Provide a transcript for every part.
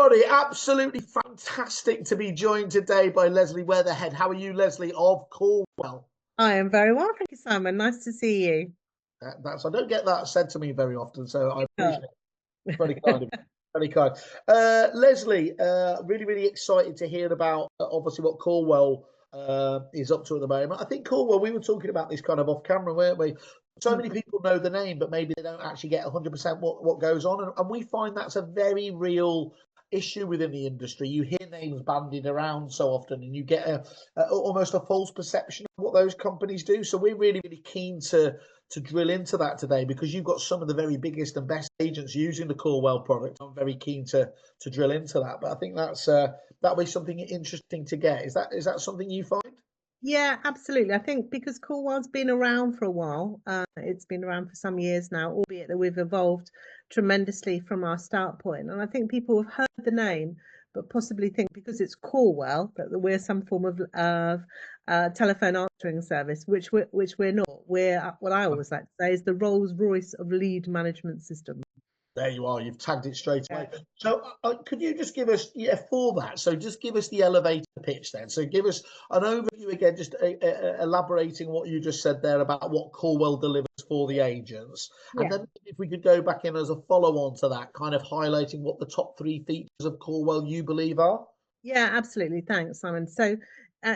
everybody. Absolutely fantastic to be joined today by Leslie Weatherhead. How are you, Leslie, of Callwell? I am very well, thank you, Simon. Nice to see you. I don't get that said to me very often, so I appreciate it. Very kind of you. Very kind. Leslie, really, really excited to hear about obviously what Callwell is up to at the moment. I think Callwell, we were talking about this kind of off camera, weren't we? So many people know the name, but maybe they don't actually get 100% what goes on. And we find that's a very real issue within the industry. You hear names bandied around so often, and you get almost a false perception of what those companies do. So we're really, really keen to drill into that today because you've got some of the very biggest and best agents using the Callwell product. I'm very keen to drill into that. But I think that'll be something interesting to get. Is that something you find? Yeah, absolutely. I think because Cornwall's been around for a while, it's been around for some years now, albeit that we've evolved tremendously from our start point. And I think people have heard the name, but possibly think because it's Cornwell that we're some form of telephone answering service, which we're not. We're what I always like to say is the Rolls Royce of lead management systems. There you are. You've tagged it straight away. Yeah. So, could you just give us, for that? So, just give us the elevator pitch then. So, give us an overview again, just elaborating what you just said there about what Callwell delivers for the agents, and Yeah. then if we could go back in as a follow-on to that, kind of highlighting what the top three features of Callwell you believe are. Yeah, absolutely. Thanks, Simon. So,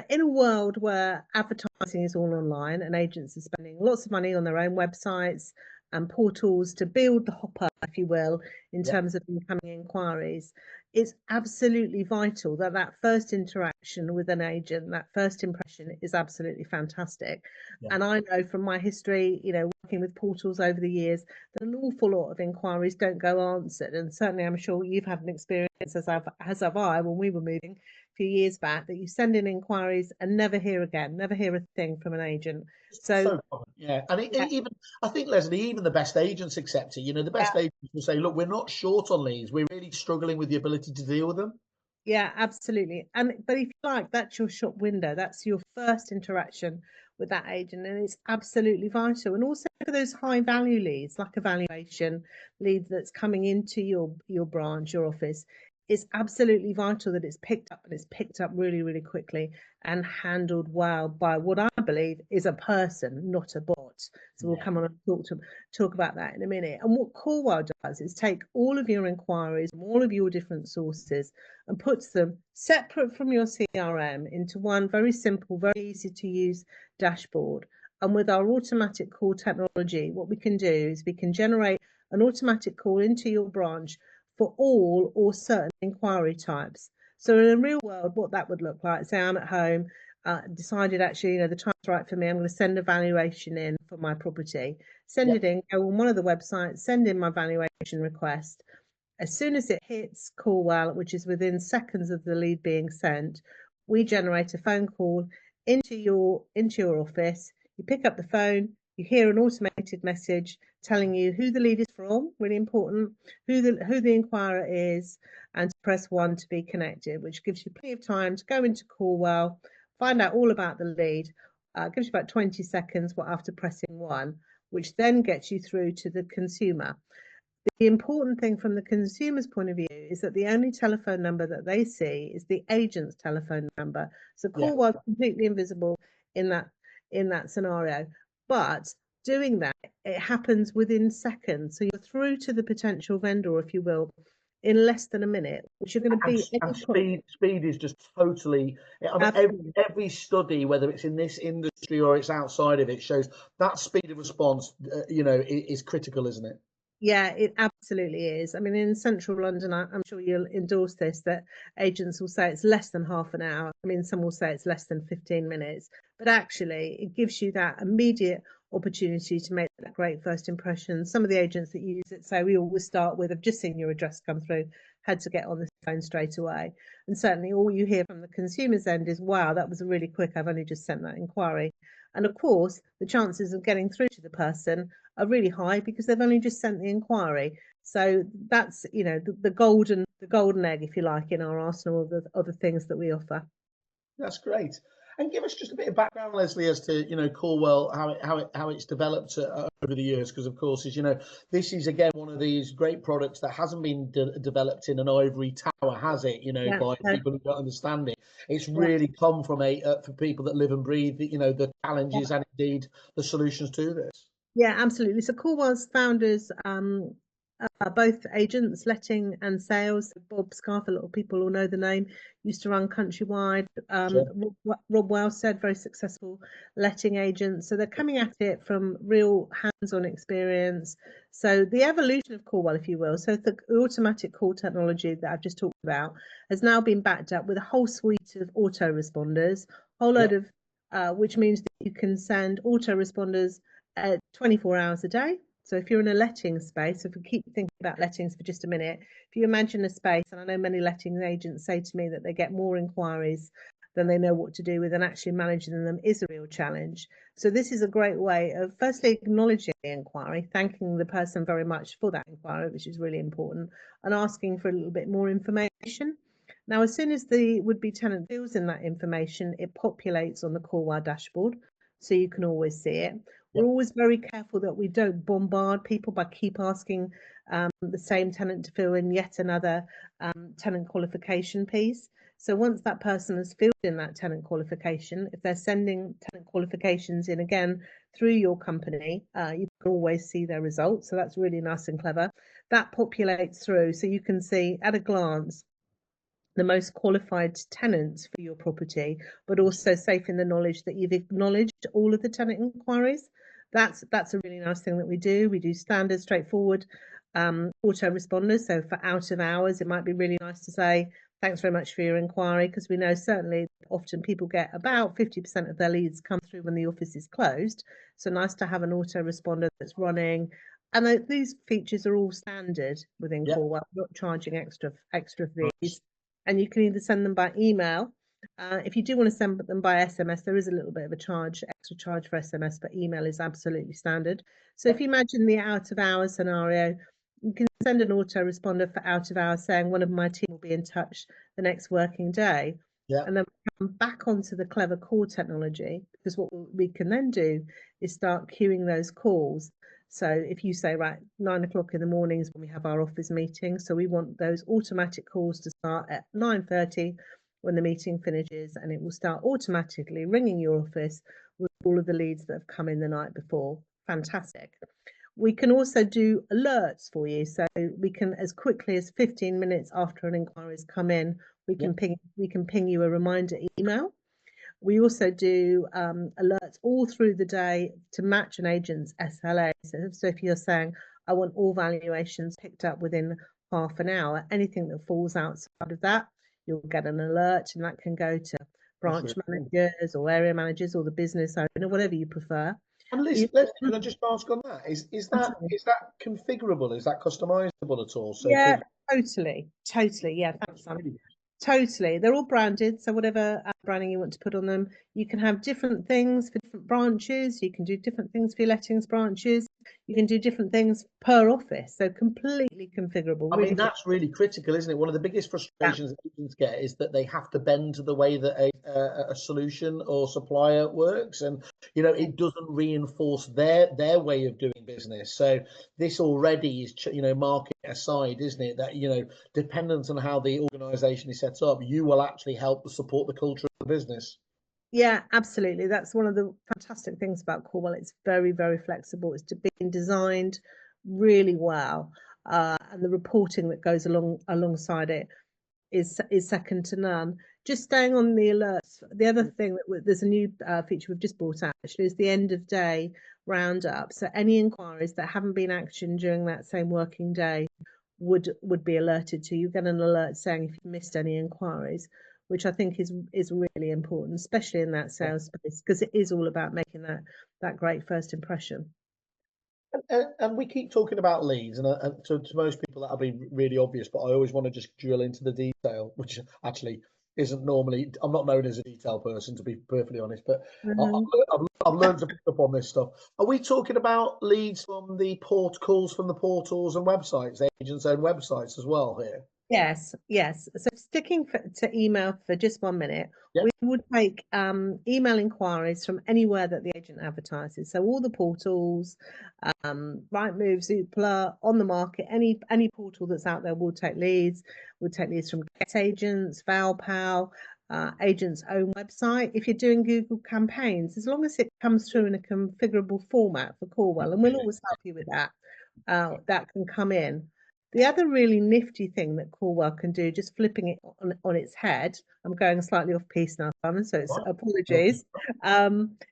in a world where advertising is all online and agents are spending lots of money on their own websites and portals to build the hopper, if you will, in Yeah, terms of incoming inquiries, it's absolutely vital that that first interaction with an agent, that first impression is absolutely fantastic. yeah, And I know from my history, working with portals over the years, that an awful lot of inquiries don't go answered. And certainly, I'm sure you've had an experience, as have I, when we were moving a few years back, that you send in inquiries and never hear again, never hear a thing from an agent. So, so common. Yeah, and yeah, even I think, Leslie, even the best agents accept it. You know, the yeah, best agents will say, "Look, we're not short on leads. We're really struggling with the ability to deal with them." yeah, absolutely. But if you like, that's your shop window. That's your first interaction with that agent, and it's absolutely vital. And also for those high value leads, like a valuation lead that's coming into your branch, your office, it's absolutely vital that it's picked up, and it's picked up really, really quickly and handled well by what I believe is a person, not a bot. So we'll Yeah. come on and talk about that in a minute. And what Corewell does is take all of your inquiries from all of your different sources and puts them separate from your CRM into one very simple, very easy to use dashboard. And with our automatic call technology, what we can do is we can generate an automatic call into your branch for all or certain inquiry types. So in a real world, what that would look like, say I'm at home, decided actually, the time's right for me, I'm going to send a valuation in for my property, send Yeah. it in, go on one of the websites, send in my valuation request. As soon as it hits Callwell, which is within seconds of the lead being sent, we generate a phone call into your office. You pick up the phone, you hear an automated message telling you who the lead is from, really important, who the inquirer is, and to press 1 to be connected, which gives you plenty of time to go into Callwell, find out all about the lead. Gives you about 20 seconds after pressing 1, which then gets you through to the consumer. The important thing from the consumer's point of view is that the only telephone number that they see is the agent's telephone number. So Yeah. call was completely invisible in that scenario. But doing that, it happens within seconds. So you're through to the potential vendor, if you will, in less than a minute, which you're going to be And speed is just totally. I mean, absolutely. every study, whether it's in this industry or it's outside of it, shows that speed of response, is critical, isn't it? Yeah, it absolutely is. I mean, in central London, I'm sure you'll endorse this, that agents will say it's less than half an hour. I mean, some will say it's less than 15 minutes, but actually it gives you that immediate opportunity to make that great first impression. Some of the agents that use it say, we always start with, I've just seen your address come through, had to get on the phone straight away. And certainly all you hear from the consumer's end is, wow, that was really quick. I've only just sent that inquiry. And of course, the chances of getting through to the person are really high because they've only just sent the inquiry. So that's the golden egg, if you like, in our arsenal of the things that we offer. That's great. And give us just a bit of background, Leslie, as to Callwell, how it's developed over the years. Because of course, as you know, this is again one of these great products that hasn't been developed in an ivory tower, has it? Yeah, By no, people who don't understand it. It's yeah, really come from for people that live and breathe. The yeah. challenges and indeed the solutions to this. Yeah, absolutely. So Callwell's founders both agents, letting and sales. Bob Scarf, a lot of people will know the name, used to run Countrywide. Sure. Rob Wells said, very successful letting agent. So they're coming at it from real hands-on experience. So the evolution of Callwell, if you will, so the automatic call technology that I've just talked about has now been backed up with a whole suite of autoresponders, whole load Yep. of, which means that you can send autoresponders 24 hours a day. So if you're in a letting space, if we keep thinking about lettings for just a minute, if you imagine a space, and I know many letting agents say to me that they get more inquiries than they know what to do with, and actually managing them is a real challenge. So this is a great way of firstly acknowledging the inquiry, thanking the person very much for that inquiry, which is really important, and asking for a little bit more information. Now, as soon as the would-be tenant fills in that information, it populates on the Callwell dashboard, so you can always see it. We're Yep. always very careful that we don't bombard people by keep asking the same tenant to fill in yet another tenant qualification piece. So once that person has filled in that tenant qualification, if they're sending tenant qualifications in again through your company, you can always see their results. So that's really nice and clever. That populates through, so you can see at a glance the most qualified tenants for your property, but also safe in the knowledge that you've acknowledged all of the tenant inquiries. That's a really nice thing that we do. We do standard, straightforward autoresponders. So for out of hours, it might be really nice to say, thanks very much for your inquiry, because we know certainly often people get about 50% of their leads come through when the office is closed. So nice to have an autoresponder that's running. And these features are all standard within Yep. Callwell, not charging extra Nice. fees. And you can either send them by email. If you do want to send them by SMS, there is a little bit of a extra charge for SMS, but email is absolutely standard. So if you imagine the out of hours scenario, you can send an autoresponder for out of hours saying one of my team will be in touch the next working day. Yeah. And then we come back onto the clever call technology, because what we can then do is start queuing those calls. So if you say, right, 9 o'clock in the mornings when we have our office meeting, so we want those automatic calls to start at 9:30 when the meeting finishes, and it will start automatically ringing your office with all of the leads that have come in the night before. Fantastic. We can also do alerts for you. So we can, as quickly as 15 minutes after an inquiry has come in, we can ping you a reminder email. We also do alerts all through the day to match an agent's SLA. So if you're saying, I want all valuations picked up within half an hour, anything that falls outside of that, you'll get an alert, and that can go to branch managers or area managers or the business owner, whatever you prefer. And Liz, can I just ask on that? Is that configurable? Is that customizable at all? So Yeah, totally. Yeah, thanks, Simon. really Totally. They're all branded. So whatever branding you want to put on them, you can have different things for different branches. You can do different things for your lettings branches. You can do different things per office. So completely configurable. I Really mean, that's really critical, isn't it? One of the biggest frustrations that agents get is that they have to bend to the way that a solution or supplier works, and it doesn't reinforce their way of doing business. So this already is, market aside, isn't it? That dependent on how the organisation is set up, you will actually help support the culture of the business. Yeah, absolutely. That's one of the fantastic things about Callwell. It's very, very flexible. It's being designed really well, and the reporting that goes alongside it is second to none. Just staying on the alerts. The other thing that there's a new feature we've just brought out actually is the end of day roundup. So any inquiries that haven't been actioned during that same working day would be alerted to. You get an alert saying if you missed any inquiries, which I think is really important, especially in that sales space, because it is all about making that great first impression. And we keep talking about leads, and to most people that'll be really obvious, but I always want to just drill into the detail, which actually isn't normally. I'm not known as a detail person, to be perfectly honest, but I've learned to pick up on this stuff. Are we talking about leads from the calls from the portals and websites, agents' own websites as well here? Yes. So sticking to email for just 1 minute, Yeah. we would take email inquiries from anywhere that the agent advertises. So all the portals, Rightmove, Zoopla, on the market, any portal that's out there will take leads. We'll take leads from Get Agents, ValPal, agent's own website. If you're doing Google campaigns, as long as it comes through in a configurable format for Callwell, and we'll always help you with that, that can come in. The other really nifty thing that Callwell can do, just flipping it on its head, I'm going slightly off piece now, Simon, so it's apologies,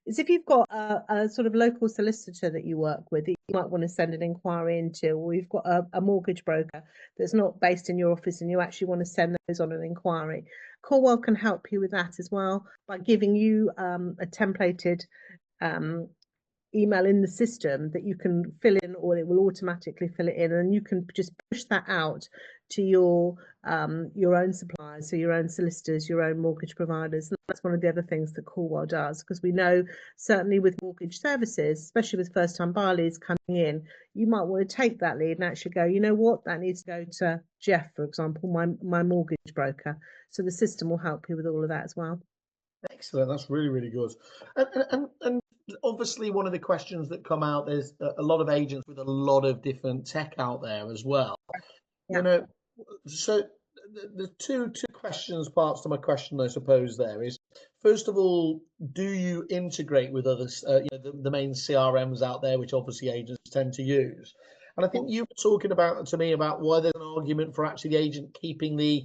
is if you've got a sort of local solicitor that you work with, that you might want to send an inquiry into, or you've got a mortgage broker that's not based in your office and you actually want to send those on an inquiry, Callwell can help you with that as well by giving you a templated email in the system that you can fill in, or it will automatically fill it in, and you can just push that out to your own suppliers, so your own solicitors, your own mortgage providers. And that's one of the other things that Callwell does, because we know certainly with mortgage services, especially with first-time buyer leads coming in, you might want to take that lead and actually go, you know what, that needs to go to Jeff, for example, my mortgage broker. So the system will help you with all of that as well. Excellent. That's really, really good. And obviously, one of the questions that come out, there's a lot of agents with a lot of different tech out there as well. Yeah. You know, so the two questions, parts to my question, I suppose, there is, first of all, do you integrate with others, the main CRMs out there, which obviously agents tend to use? And I think you were talking about to me about why there's an argument for actually the agent keeping the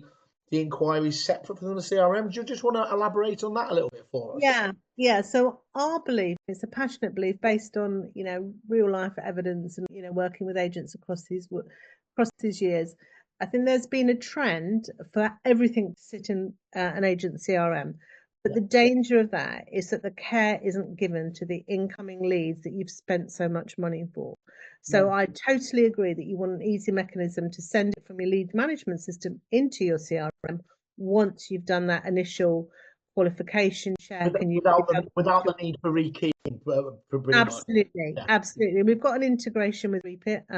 inquiries separate from the CRM. Do you just want to elaborate on that a little bit for us? Yeah. So our belief is a passionate belief based on real life evidence and working with agents across these years. I think there's been a trend for everything to sit in an agent CRM, but the danger of that is that the care isn't given to the incoming leads that you've spent so much money for. So I totally agree that you want an easy mechanism to send it from your lead management system into your CRM once you've done that initial qualification check and without the need for rekeying, for pretty absolutely much. Absolutely. We've got an integration with Repeat, a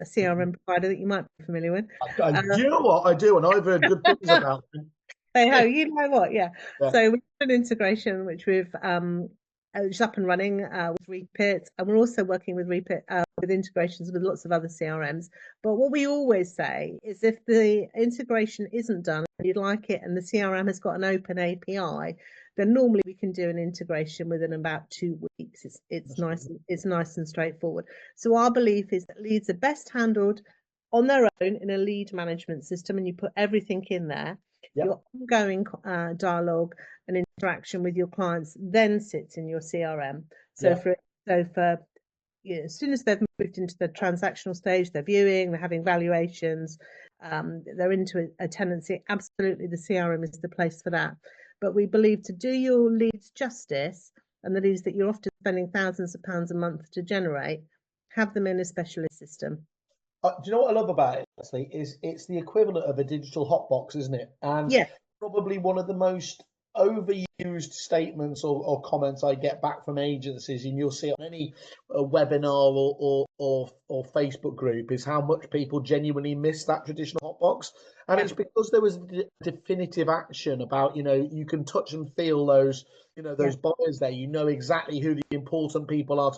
CRM provider that you might be familiar with. You know what I do, and I've heard good things about them. Hey ho, you know what? Yeah. So we've got an integration which we've which is up and running with Repeat, and we're also working with Repeat with integrations with lots of other CRMs. But what we always say is, if the integration isn't done and you'd like it, and the CRM has got an open API, then normally we can do an integration within about 2 weeks. It's nice and straightforward. So our belief is that leads are best handled on their own in a lead management system, and you put everything in there. Your ongoing dialogue and interaction with your clients then sits in your CRM. So for as soon as they've moved into the transactional stage, they're viewing, they're having valuations, they're into a tenancy, absolutely the CRM is the place for that. But we believe to do your leads justice, and the leads that you're often spending thousands of pounds a month to generate, have them in a specialist system. Do you know what I love about it, Leslie? Is it's the equivalent of a digital hotbox, isn't it? And probably one of the most overused statements or comments I get back from agencies, and you'll see it on any webinar or Facebook group, is how much people genuinely miss that traditional hotbox. And it's because there was definitive action about, you can touch and feel those, those buyers there. You know exactly who the important people are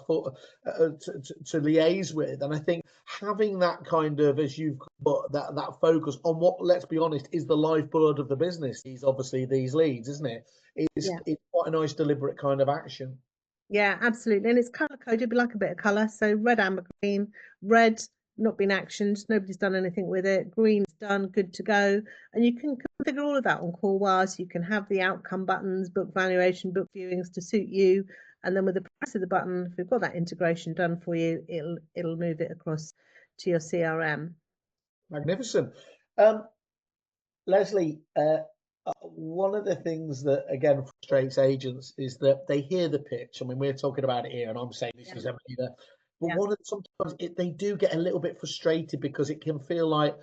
to liaise with. And I think having that kind of, as you've got that focus on what, let's be honest, is the lifeblood of the business, is obviously these leads, isn't it? It's quite a nice deliberate kind of action. Yeah, absolutely. And it's color coded, be like a bit of color. So red, amber, green. Red, not been actioned, nobody's done anything with it. Green's done, good to go. And you can configure all of that on Callwell. So you can have the outcome buttons, book valuation, book viewings to suit you. And then with the press of the button, if we've got that integration done for you, it'll move it across to your CRM. Magnificent. Leslie, one of the things that again frustrates agents is that they hear the pitch. I mean, we're talking about it here, and I'm saying this is everything there. But sometimes they do get a little bit frustrated because it can feel like,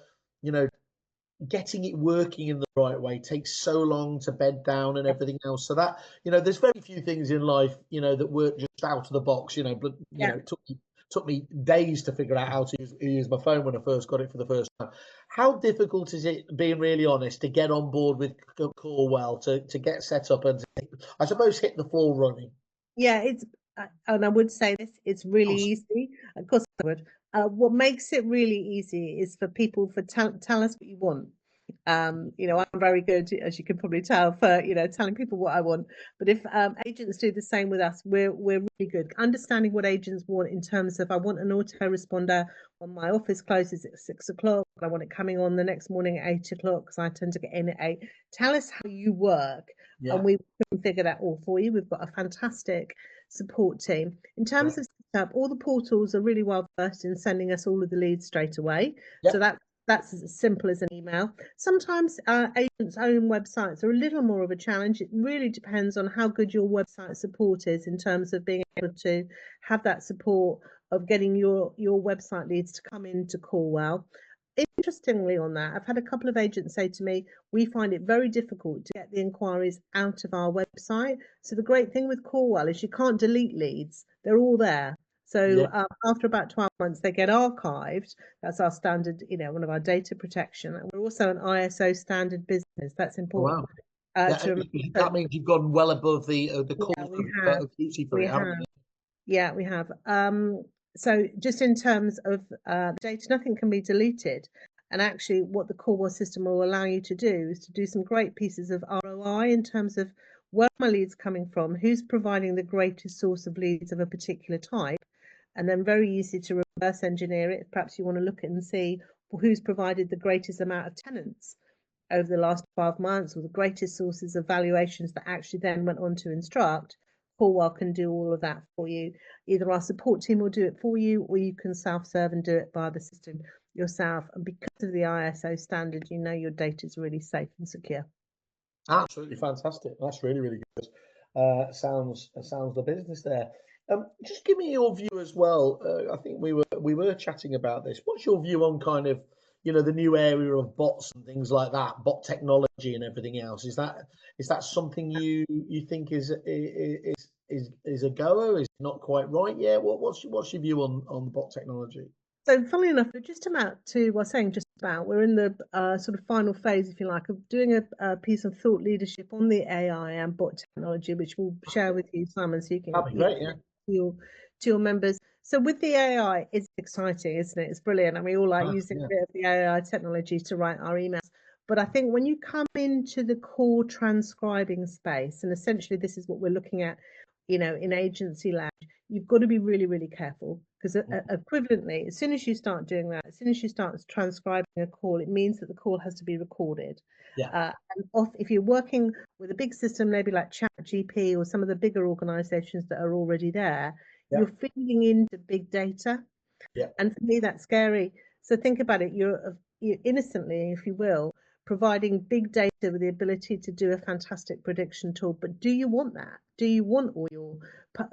getting it working in the right way takes so long to bed down and everything else. So that, there's very few things in life, that work just out of the box, but, it took me took me days to figure out how to use my phone when I first got it for the first time. How difficult is it, being really honest, to get on board with Callwell, to get set up and, I suppose, hit the floor running? Yeah, and I would say this, it's really Oh, easy. Of course I would. What makes it really easy is for people to tell us what you want. I'm very good, as you can probably tell, for telling people what I want. But if agents do the same with us, we're really good understanding what agents want in terms of, I want an autoresponder when my office closes at 6 o'clock. I want it coming on the next morning at 8 o'clock because I tend to get in at 8. Tell us how you work, yeah, and we can figure that all for you. We've got a fantastic support team. In terms of setup, all the portals are really well versed in sending us all of the leads straight away. yeah, So that's as simple as an email. Sometimes agents' own websites are a little more of a challenge. It really depends on how good your website support is in terms of being able to have that support of getting your website leads to come into Callwell. Interestingly, on that, I've had a couple of agents say to me, we find it very difficult to get the inquiries out of our website. So the great thing with Callwell is you can't delete leads. They're all there. So yeah. after about 12 months, they get archived. That's our standard, one of our data protection. And we're also an ISO standard business. That's Oh, important wow. Yeah, to remember. that means you've gone well above the Yeah, calls we have. of duty for We it, haven't have. you? Yeah, we have. So just in terms of data, nothing can be deleted. And actually, what the Callwell system will allow you to do is to do some great pieces of ROI in terms of where are my leads coming from, who's providing the greatest source of leads of a particular type, and then very easy to reverse engineer it. Perhaps you want to look at and see, well, who's provided the greatest amount of tenants over the last 12 months, or the greatest sources of valuations that actually then went on to instruct. Callwell can do all of that for you. Either our support team will do it for you, or you can self-serve and do it via the system yourself. And because of the ISO standard, your data is really safe and secure. Absolutely fantastic. That's really, really good. Sounds the business there. Just give me your view as well. I think we were chatting about this. What's your view on kind of the new area of bots and things like that, bot technology and everything else? Is that something you think is a goer? Is it not quite right yet? What's your view on the bot technology? So, funnily enough, we're just about to, well, saying just about, we're in the sort of final phase, if you like, of doing a piece of thought leadership on the AI and bot technology, which we'll share with you, Simon, so you can That'd be great. Yeah. to your members. So with the AI, it's exciting, isn't it? It's brilliant. And we all like using Yeah. a bit of the AI technology to write our emails. But I think when you come into the core transcribing space, and essentially this is what we're looking at, in agency land, you've got to be really, really careful, because equivalently, as soon as you start doing that, as soon as you start transcribing a call, it means that the call has to be recorded. Yeah. And if you're working with a big system, maybe like ChatGPT or some of the bigger organizations that are already there, Yeah. you're feeding into big data. Yeah. And for me, that's scary. So think about it. You're innocently, if you will, providing big data with the ability to do a fantastic prediction tool. But do you want that? Do you want all your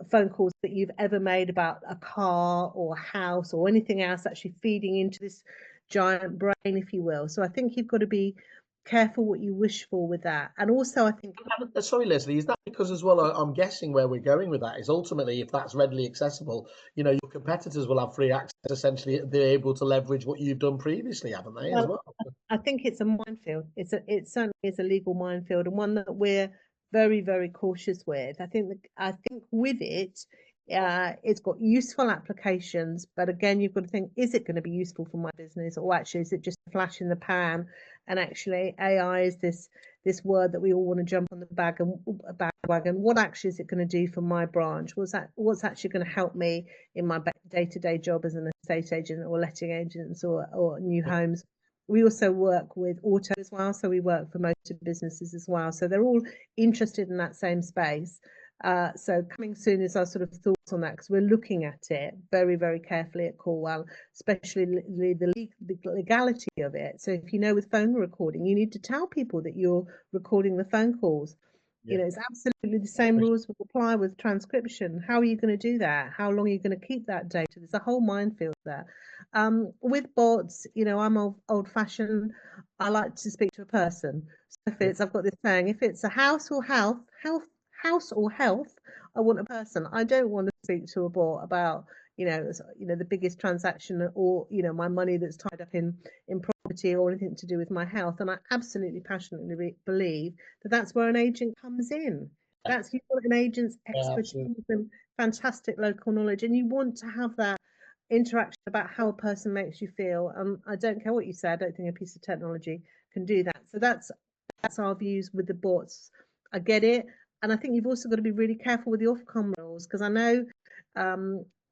phone calls that you've ever made about a car or a house or anything else actually feeding into this giant brain, if you will? So I think you've got to be careful what you wish for with that. And also, I think, Sorry, Leslie, is that because as well, I'm guessing where we're going with that is ultimately, if that's readily accessible, your competitors will have free access. Essentially, they're able to leverage what you've done previously, haven't they, as well? I think it's a minefield. It certainly is a legal minefield, and one that we're very, very cautious with. I think with it, it's got useful applications, but again, you've got to think: is it going to be useful for my business, or actually is it just a flash in the pan? And actually, AI is this word that we all want to jump on the bandwagon. What actually is it going to do for my branch? What's actually going to help me in my day-to-day job as an estate agent or letting agents or new homes? We also work with auto as well, so we work for motor businesses as well. So they're all interested in that same space. So coming soon is our sort of thoughts on that, because we're looking at it very, very carefully at Callwell, especially the legality of it. So if with phone recording, you need to tell people that you're recording the phone calls. Yeah. It's absolutely the same rules will apply with transcription. How are you going to do that? How long are you going to keep that data? There's a whole minefield there. With bots, I'm old-fashioned. I like to speak to a person. So I've got this saying: if it's a house or health, I want a person. I don't want to speak to a bot about, the biggest transaction, or, my money that's tied up in property, or anything to do with my health. And I absolutely passionately believe that that's where an agent comes in. That's, you want an agent's expertise and fantastic local knowledge, and you want to have that interaction about how a person makes you feel. I don't care what you say. I don't think a piece of technology can do that. So that's our views with the bots. I get it, and I think you've also got to be really careful with the Ofcom rules, because I know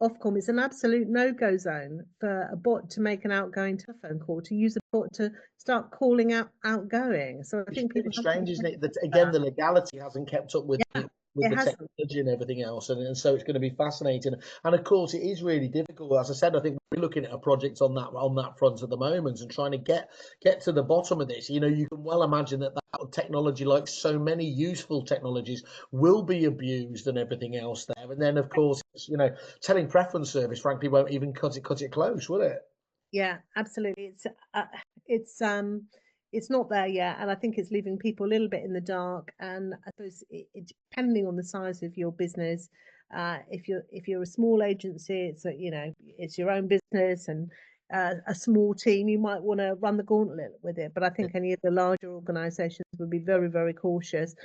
Ofcom is an absolute no-go zone for a bot to make an outgoing telephone call, to use a bot to start calling out outgoing. So I think people it's strange, isn't it? That again, the legality hasn't kept up with it the hasn't. technology and everything else, and so it's going to be fascinating. And of course, it is really difficult. As I said, I think we're looking at a project on that front at the moment, and trying to get to the bottom of this. You know, you can well imagine that technology, like so many useful technologies, will be abused and everything else there. And then, of course, telling preference service, frankly, won't even cut it close, will it? Yeah, absolutely. It's it's not there yet, and I think it's leaving people a little bit in the dark. And I suppose depending on the size of your business, if you're a small agency, it's your own business, and a small team, you might want to run the gauntlet with it. But I think any of the larger organisations would be very, very cautious.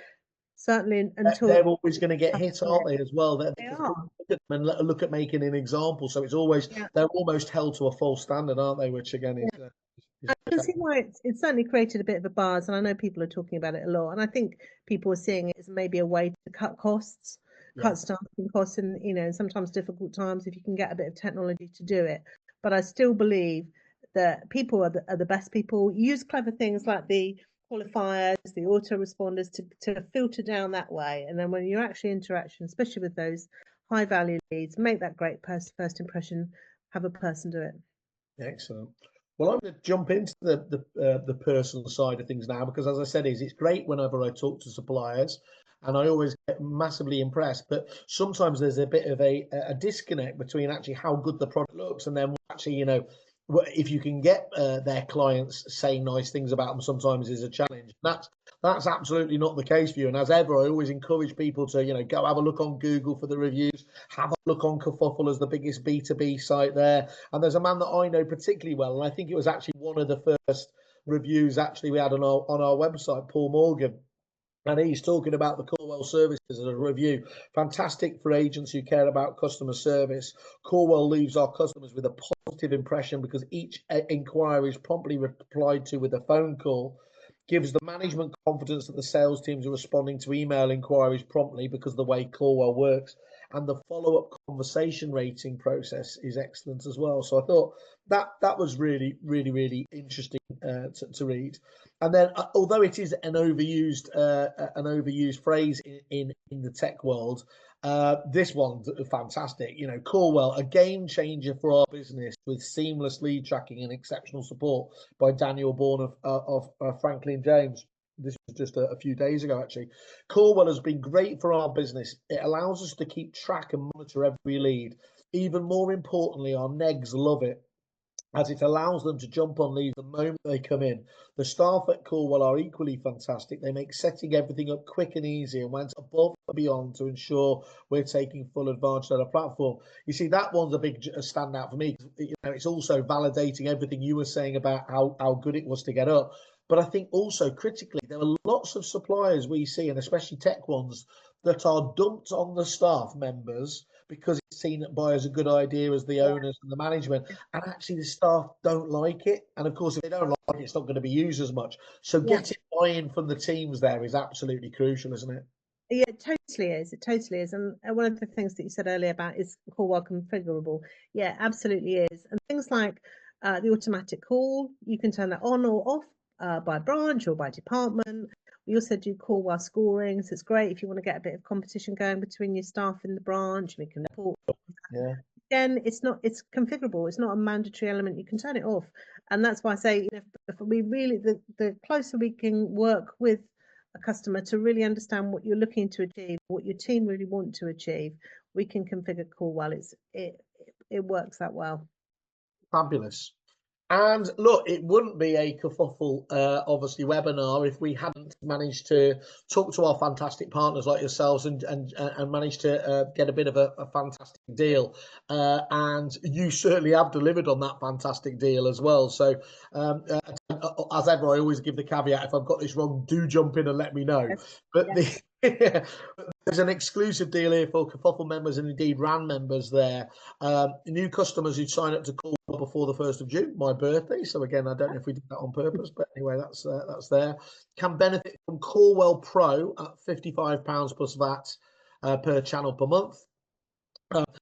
Certainly until they're always going to get hit, aren't they, as well? They Because are. look at them and look at making an example. So it's always they're almost held to a false standard, aren't they? Which again is I can see why it's certainly created a bit of a buzz, and I know people are talking about it a lot. And I think people are seeing it as maybe a way to cut costs, cut staffing costs, in sometimes difficult times, if you can get a bit of technology to do it. But I still believe that people are the best people. Use clever things like the qualifiers, the autoresponders to filter down that way. And then when you're actually interaction, especially with those high value leads, make that great first impression, have a person do it. Excellent. Well, I'm going to jump into the personal side of things now, because, as I said, it's great whenever I talk to suppliers, and I always get massively impressed. But sometimes there's a bit of a disconnect between actually how good the product looks, and then actually, if you can get their clients saying nice things about them, sometimes is a challenge. That's absolutely not the case for you. And as ever, I always encourage people to go have a look on Google for the reviews, have a look on Kerfuffle as the biggest B2B site there. And there's a man that I know particularly well, and I think it was actually one of the first reviews actually we had on our website, Paul Morgan. And he's talking about the Callwell services as a review. Fantastic for agents who care about customer service. Callwell leaves our customers with a positive impression because each inquiry is promptly replied to with a phone call. Gives the management confidence that the sales teams are responding to email inquiries promptly because of the way Callwell works. And the follow-up conversation rating process is excellent as well. So I thought that was really, really, really interesting to read. And then, although it is an overused phrase in the tech world, this one's fantastic. Callwell, a game changer for our business with seamless lead tracking and exceptional support, by Daniel Bourne of Franklin James. This was just a few days ago, actually. Callwell has been great for our business. It allows us to keep track and monitor every lead. Even more importantly, our negs love it, as it allows them to jump on leads the moment they come in. The staff at Callwell are equally fantastic. They make setting everything up quick and easy, and went above and beyond to ensure we're taking full advantage of the platform. You see, that one's a big standout for me. It's also validating everything you were saying about how good it was to get up. But I think also critically, there are lots of suppliers we see, and especially tech ones, that are dumped on the staff members because it's seen by as a good idea as the owners and the management, and actually the staff don't like it. And of course, if they don't like it, it's not going to be used as much. So getting buy-in from the teams there is absolutely crucial, isn't it? Yeah, it totally is. It totally is. And one of the things that you said earlier about is Callwell configurable. Yeah, absolutely is. And things like the automatic call, you can turn that on or off by branch or by department. We also do Callwell scoring, so it's great if you want to get a bit of competition going between your staff in the branch. We can report. Yeah. Again, it's configurable. It's not a mandatory element. You can turn it off, and that's why I say, if we really, the closer we can work with a customer to really understand what you're looking to achieve, what your team really want to achieve, we can configure Callwell. It works that well. Fabulous. And look, it wouldn't be a kerfuffle, obviously, webinar if we hadn't managed to talk to our fantastic partners like yourselves and managed to get a bit of a fantastic deal. And you certainly have delivered on that fantastic deal as well. So, as ever, I always give the caveat: if I've got this wrong, do jump in and let me know. Yes. But Yes. there's an exclusive deal here for Kerfuffle members and indeed RAN members there. New customers who sign up to Callwell before the 1st of June, my birthday. So again, I don't know if we did that on purpose, but anyway, that's there. Can benefit from Callwell Pro at £55 plus VAT per channel per month.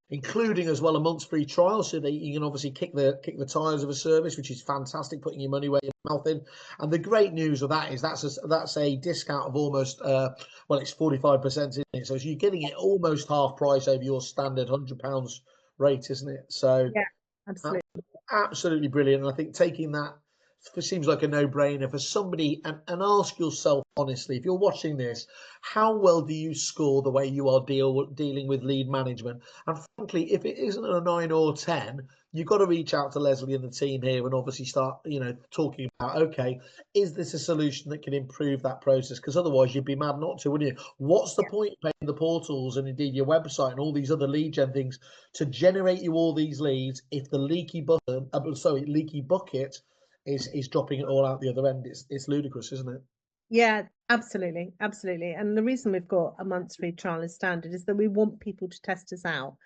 Including as well a month's free trial, so that you can obviously kick the tires of a service, which is fantastic, putting your money where your mouth in. And the great news of that is that's a discount of almost well, it's 45%, isn't it? So you're getting it almost half price over your standard £100 rate, isn't it? So Yeah, absolutely. Absolutely brilliant. And I think taking that seems like a no-brainer for somebody, and ask yourself honestly, if you're watching this, how well do you score the way you are dealing with lead management? And frankly, if it isn't a 9 or 10, you've got to reach out to Leslie and the team here and obviously start, talking about, okay, is this a solution that can improve that process? Because otherwise you'd be mad not to, wouldn't you? What's the point of paying the portals and indeed your website and all these other lead gen things to generate you all these leads if the leaky bucket is dropping it all out the other end? It's ludicrous, isn't it? Yeah, absolutely, absolutely. And the reason we've got a month's free trial as standard is that we want people to test us out.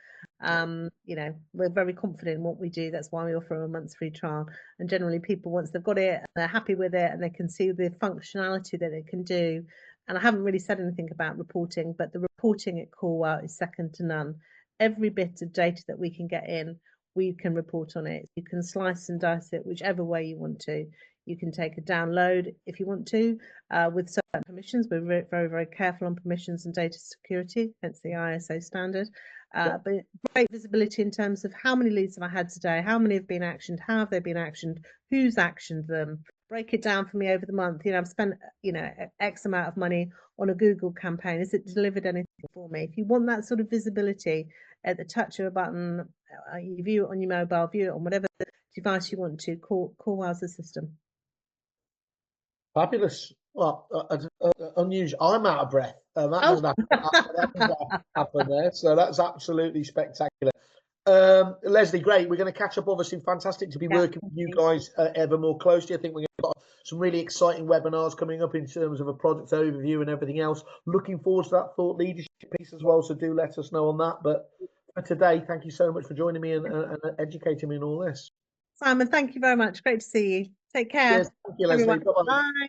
We're very confident in what we do. That's why we offer a month's free trial. And generally, people, once they've got it, they're happy with it, and they can see the functionality that it can do. And I haven't really said anything about reporting, but the reporting at Callwell is second to none. Every bit of data that we can get in, we can report on it. You can slice and dice it whichever way you want to. You can take a download if you want to, with certain permissions. We're very, very, very careful on permissions and data security, hence the ISO standard. But great visibility in terms of how many leads have I had today, how many have been actioned, how have they been actioned, who's actioned them. Break it down for me over the month. I've spent, X amount of money on a Google campaign. Has it delivered anything for me? If you want that sort of visibility at the touch of a button, you view it on your mobile, view it on whatever device you want to, Callwell's the system. Fabulous. Well, unusual. I'm out of breath. That doesn't happen there. So that's absolutely spectacular. Leslie, great. We're going to catch up. Obviously, fantastic to be working with you guys ever more closely. I think we're going to got some really exciting webinars coming up in terms of a product overview and everything else. Looking forward to that thought leadership piece as well. So do let us know on that. But for today, thank you so much for joining me and educating me in all this. Simon, thank you very much. Great to see you. Take care. Cheers. Thank you, Leslie. Bye-bye. Bye.